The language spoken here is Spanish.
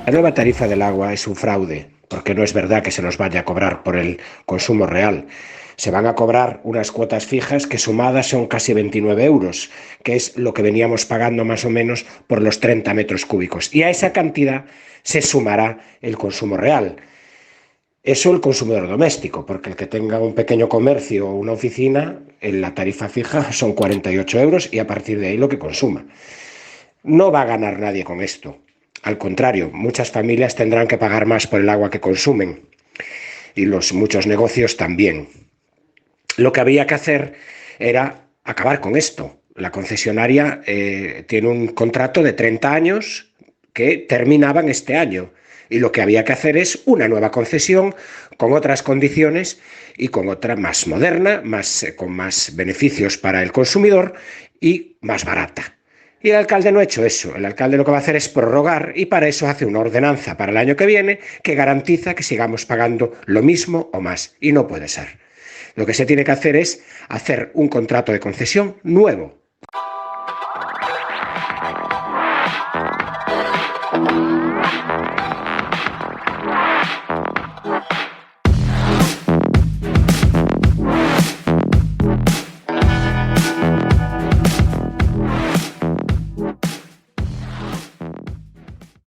La nueva tarifa del agua es un fraude, porque no es verdad que se nos vaya a cobrar por el consumo real. Se van a cobrar unas cuotas fijas que sumadas son casi 29 euros, que es lo que veníamos pagando más o menos por los 30 metros cúbicos. Y a esa cantidad se sumará el consumo real. Eso el consumidor doméstico, porque el que tenga un pequeño comercio o una oficina, en la tarifa fija son 48 euros y a partir de ahí lo que consuma. No va a ganar nadie con esto. Al contrario, muchas familias tendrán que pagar más por el agua que consumen y muchos negocios también. Lo que había que hacer era acabar con esto. La concesionaria tiene un contrato de 30 años que terminaban este año. Y lo que había que hacer es una nueva concesión con otras condiciones y con otra más moderna, con más beneficios para el consumidor y más barata. Y el alcalde no ha hecho eso. El alcalde lo que va a hacer es prorrogar y para eso hace una ordenanza para el año que viene que garantiza que sigamos pagando lo mismo o más. Y no puede ser. Lo que se tiene que hacer es hacer un contrato de concesión nuevo,